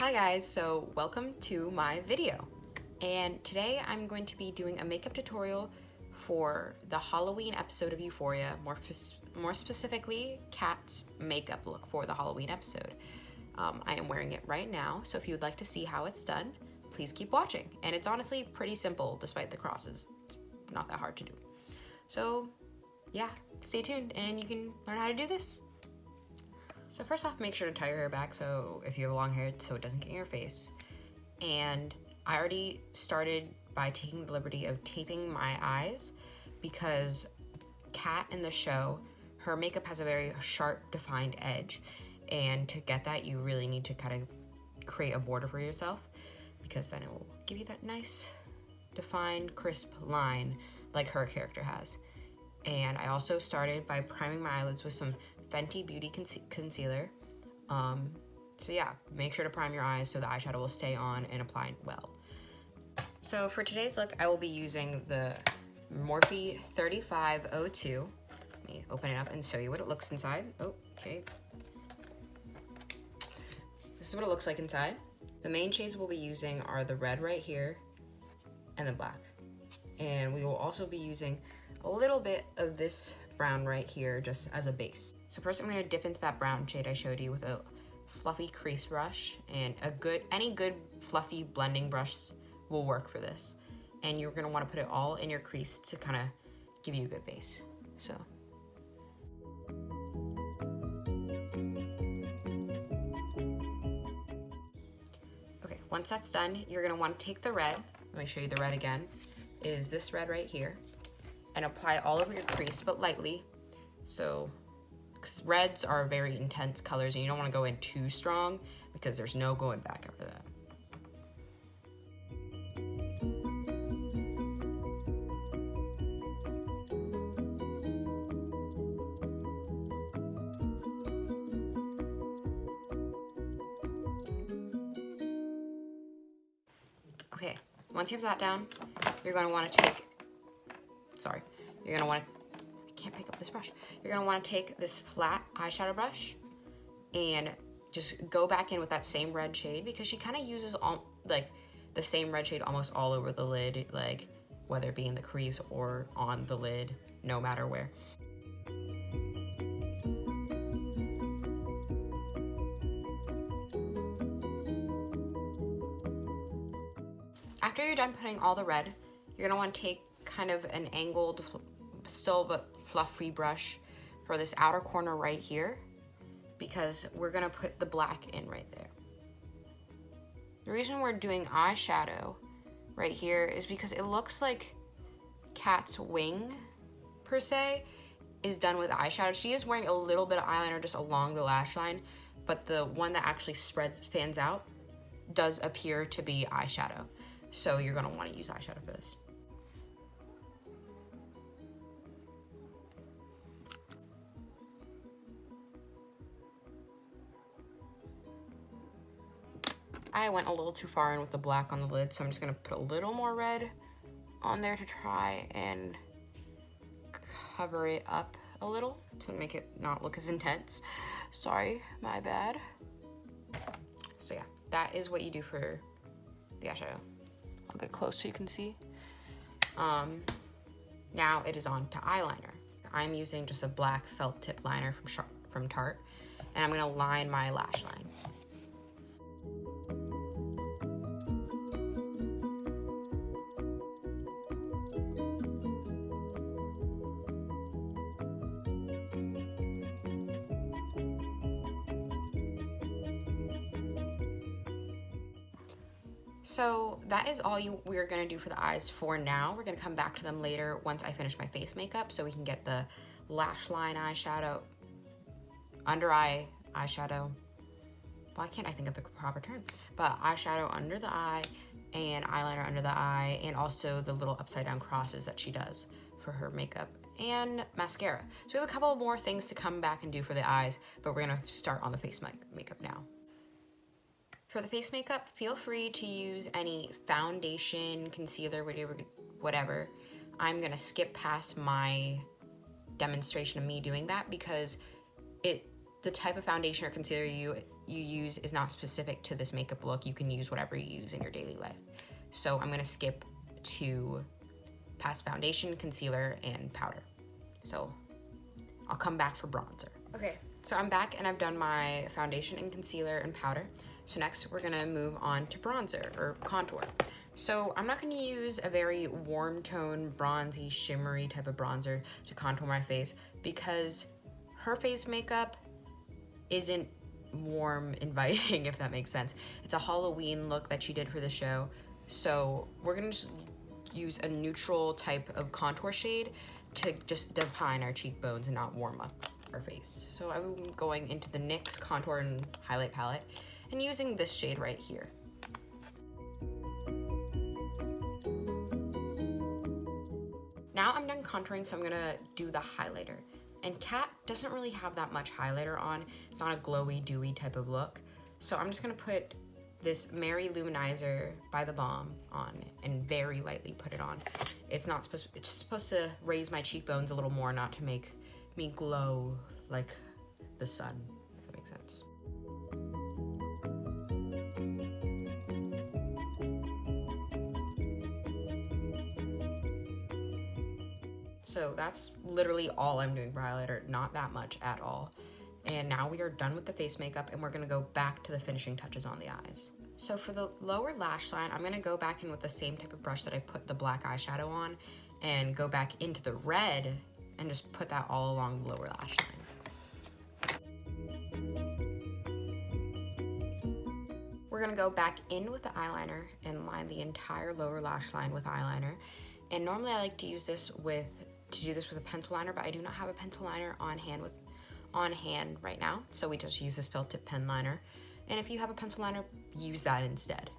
Hi guys, so welcome to my video. And today I'm going to be doing a makeup tutorial for the Halloween episode of Euphoria, more specifically, Kat's makeup look for the Halloween episode. I am wearing it right now, so if you would like to see how it's done, please keep watching. And it's honestly pretty simple despite the crosses. It's not that hard to do. So yeah, stay tuned and you can learn how to do this. So first off, make sure to tie your hair back so if you have long hair so it doesn't get in your face. And I already started by taking the liberty of taping my eyes because Kat in the show, her makeup has a very sharp defined edge. And to get that, you really need to kind of create a border for yourself because then it will give you that nice defined crisp line like her character has. And I also started by priming my eyelids with some Fenty Beauty concealer. So yeah, make sure to prime your eyes so the eyeshadow will stay on and apply well. So for today's look, I will be using the Morphe 3502. Let me open it up and show you what it looks inside. Oh, okay. This is what it looks like inside. The main shades we'll be using are the red right here and the black. And we will also be using a little bit of this brown right here just as a base. So first I'm going to dip into that brown shade I showed you with a fluffy crease brush, and any good fluffy blending brush will work for this. And you're going to want to put it all in your crease to kind of give you a good base. So okay, once that's done, you're going to want to take the red. Let me show you the red again. Is this red right here, and apply all over your crease, but lightly. So, reds are very intense colors and you don't want to go in too strong because there's no going back after that. Okay, once you have that down, you're going to want to take, I can't pick up this brush. You're gonna want to take this flat eyeshadow brush and just go back in with that same red shade because she kind of uses the same red shade almost all over the lid, like whether it be in the crease or on the lid, no matter where. After you're done putting all the red, you're gonna want to take kind of an angled, still but fluffy brush for this outer corner right here because we're gonna put the black in right there. The reason we're doing eyeshadow right here is because it looks like Kat's wing per se is done with eyeshadow. She is wearing a little bit of eyeliner just along the lash line, but the one that actually fans out does appear to be eyeshadow. So you're gonna want to use eyeshadow for this. I went a little too far in with the black on the lid, so I'm just gonna put a little more red on there to try and cover it up a little to make it not look as intense. Sorry, my bad. So yeah, that is what you do for the eyeshadow. I'll get close so you can see. Now it is on to eyeliner. I'm using just a black felt tip liner from Tarte, and I'm gonna line my lash line. So that is all we're gonna do for the eyes for now. We're gonna come back to them later once I finish my face makeup so we can get the lash line eyeshadow, under eye eyeshadow. Why can't I think of the proper term? But eyeshadow under the eye and eyeliner under the eye, and also the little upside down crosses that she does for her makeup, and mascara. So we have a couple more things to come back and do for the eyes, but we're gonna start on the face makeup now. For the face makeup, feel free to use any foundation, concealer, whatever. I'm gonna skip past my demonstration of me doing that because the type of foundation or concealer you you use is not specific to this makeup look. You can use whatever you use in your daily life. So I'm gonna skip to past foundation, concealer, and powder. So I'll come back for bronzer. Okay, so I'm back and I've done my foundation and concealer and powder. So next we're gonna move on to bronzer or contour. So I'm not gonna use a very warm tone, bronzy, shimmery type of bronzer to contour my face because her face makeup isn't warm, inviting, if that makes sense. It's a Halloween look that she did for the show. So we're gonna just use a neutral type of contour shade to just define our cheekbones and not warm up our face. So I'm going into the NYX contour and highlight palette and using this shade right here. Now I'm done contouring, so I'm gonna do the highlighter. And Kat doesn't really have that much highlighter on. It's not a glowy, dewy type of look. So I'm just gonna put this Mary Luminizer by The Balm on and very lightly put it on. It's just supposed to raise my cheekbones a little more, not to make me glow like the sun, if that makes sense. So that's literally all I'm doing for highlighter, not that much at all. And now we are done with the face makeup and we're gonna go back to the finishing touches on the eyes. So for the lower lash line, I'm gonna go back in with the same type of brush that I put the black eyeshadow on and go back into the red and just put that all along the lower lash line. We're gonna go back in with the eyeliner and line the entire lower lash line with eyeliner. And normally I like to do this with a pencil liner, but I do not have a pencil liner on hand right now, so we just use this felt tip pen liner. And if you have a pencil liner, use that instead.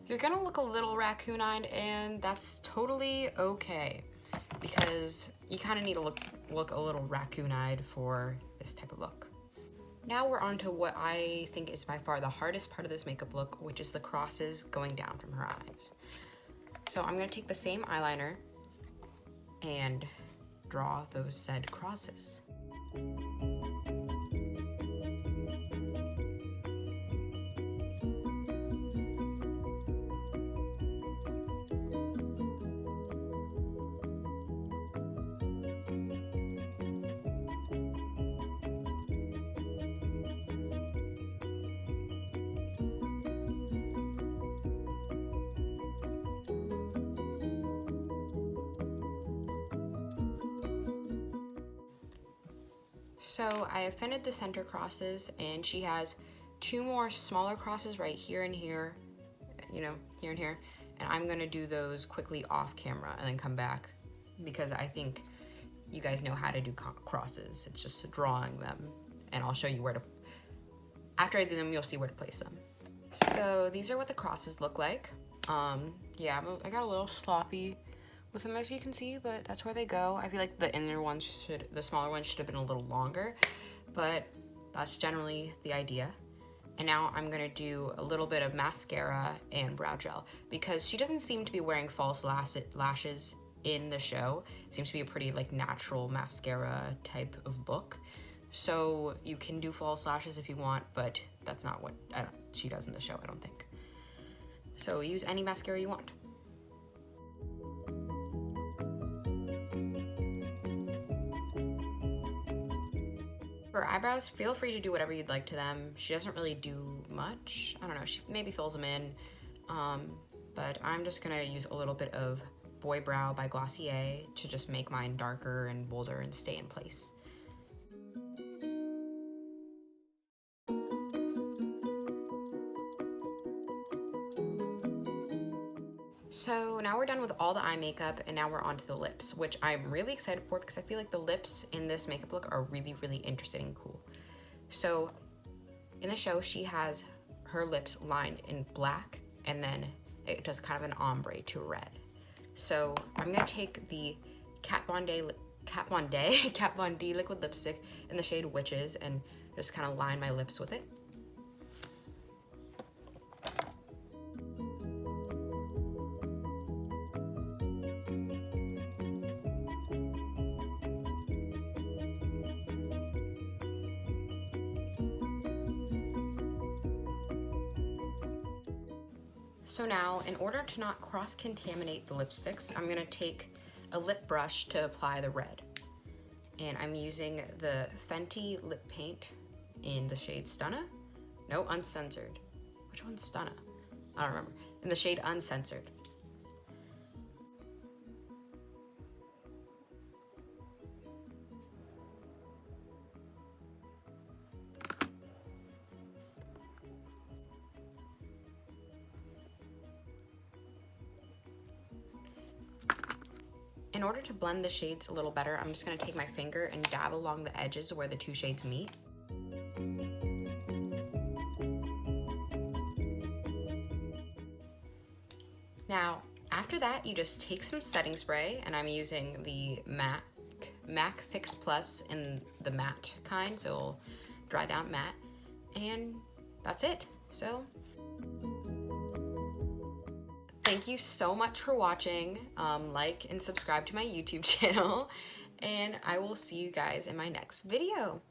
You're gonna look a little raccoon-eyed, and that's totally okay because you kind of need to look a little raccoon-eyed for this type of look. Now we're on to what I think is by far the hardest part of this makeup look, which is the crosses going down from her eyes. So I'm gonna take the same eyeliner and draw those said crosses. So I have finished the center crosses, and she has two more smaller crosses right here and here, here and here, and I'm gonna do those quickly off camera and then come back because I think you guys know how to do crosses. It's just drawing them, and I'll show you where to, after I do them, you'll see where to place them. So these are what the crosses look like. Yeah, I got a little sloppy with them, as you can see, but that's where they go. I feel like the smaller ones should have been a little longer, but that's generally the idea. And now I'm gonna do a little bit of mascara and brow gel because she doesn't seem to be wearing false lashes in the show. It seems to be a pretty natural mascara type of look. So you can do false lashes if you want, but that's not what she does in the show, I don't think. So use any mascara you want. For eyebrows, feel free to do whatever you'd like to them. She doesn't really do much. I don't know, she maybe fills them in. But I'm just gonna use a little bit of Boy Brow by Glossier to just make mine darker and bolder and stay in place. So now we're done with all the eye makeup, and now we're on to the lips, which I'm really excited for because I feel like the lips in this makeup look are really, really interesting and cool. So in the show, she has her lips lined in black, and then it does kind of an ombre to red. So I'm gonna take the Kat Von D liquid lipstick in the shade Witches and just kind of line my lips with it. So now, in order to not cross-contaminate the lipsticks, I'm gonna take a lip brush to apply the red. And I'm using the Fenty lip paint in the shade Stunna. No, Uncensored. Which one's Stunna? I don't remember. In the shade Uncensored. In order to blend the shades a little better, I'm just going to take my finger and dab along the edges where the two shades meet. Now, after that, you just take some setting spray, and I'm using the MAC Fix Plus in the matte kind, so it'll dry down matte, and that's it. So thank you so much for watching. Like and subscribe to my YouTube channel, and I will see you guys in my next video.